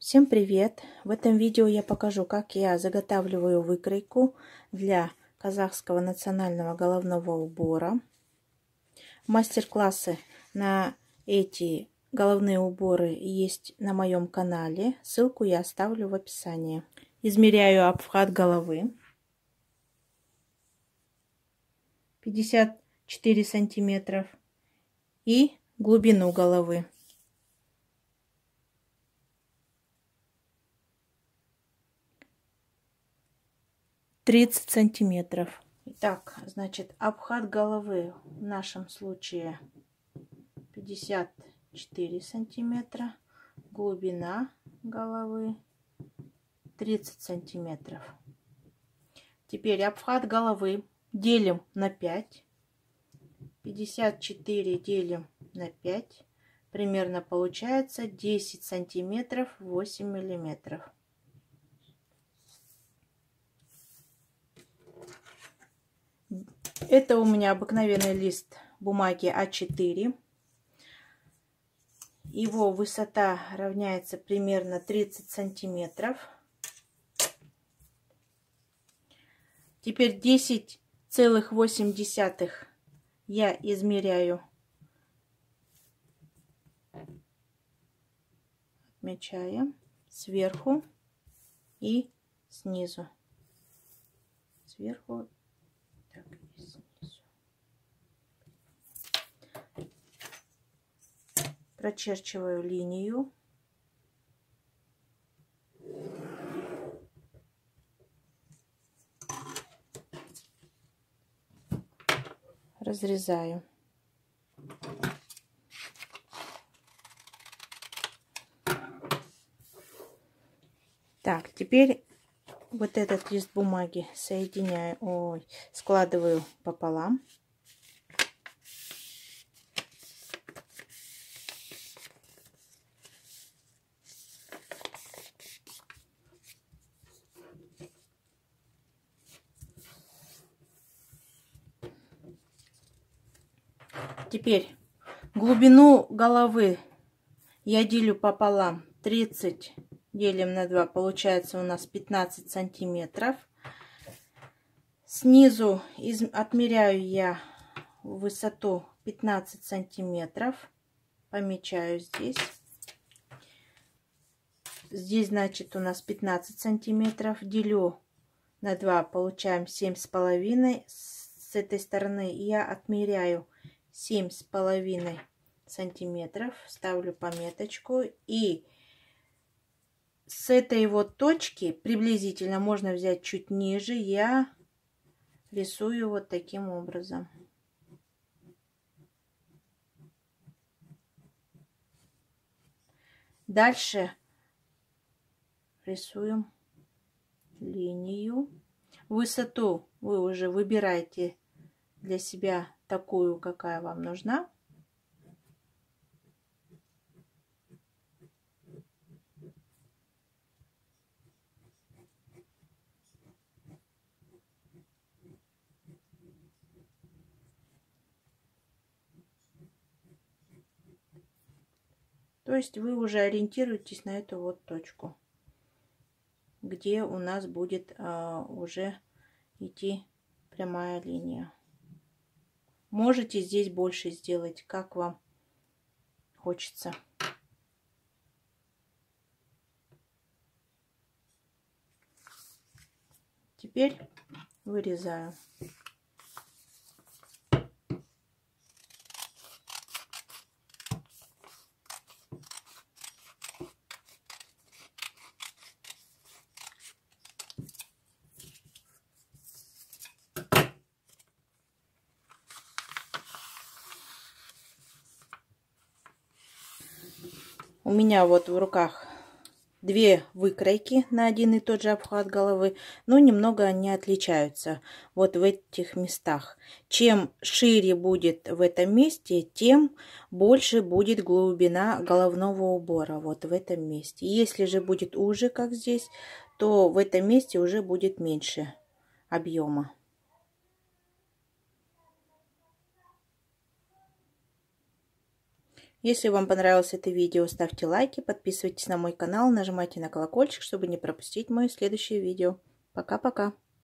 Всем привет! В этом видео я покажу, как я заготавливаю выкройку для казахского национального головного убора. Мастер-классы на эти головные уборы есть на моем канале. Ссылку я оставлю в описании. Измеряю обхват головы. 54 сантиметров. И глубину головы. 30 сантиметров. Итак, значит, обхват головы в нашем случае 54 сантиметра. Глубина головы 30 сантиметров. Теперь обхват головы делим на 5. 54 делим на 5. Примерно получается 10 сантиметров 8 миллиметров. Это у меня обыкновенный лист бумаги А4. Его высота равняется примерно 30 сантиметров. Теперь 10,8 я измеряю. Отмечаем сверху и снизу. Сверху. Так, и снизу. Прочерчиваю линию. Разрезаю. Так, теперь вот этот лист бумаги соединяю, складываю пополам. Теперь глубину головы я делю пополам. 30 делим на 2, получается у нас 15 сантиметров. Снизу отмеряю я высоту 15 сантиметров. Помечаю здесь. Здесь, значит, у нас 15 сантиметров. Делю на 2, получаем 7,5. С этой стороны я отмеряю 7,5 сантиметров. Ставлю пометочку. И с этой вот точки, приблизительно, можно взять чуть ниже, я рисую вот таким образом. Дальше рисуем линию. Высоту вы уже выбираете для себя такую, какая вам нужна. То есть вы уже ориентируетесь на эту вот точку, где у нас будет уже идти прямая линия. Можете здесь больше сделать, как вам хочется. Теперь вырезаю. У меня вот в руках 2 выкройки на один и тот же обхват головы, но немного они отличаются вот в этих местах. Чем шире будет в этом месте, тем больше будет глубина головного убора вот в этом месте. Если же будет уже, как здесь, то в этом месте уже будет меньше объема. Если вам понравилось это видео, ставьте лайки, подписывайтесь на мой канал, нажимайте на колокольчик, чтобы не пропустить мое следующее видео. Пока-пока!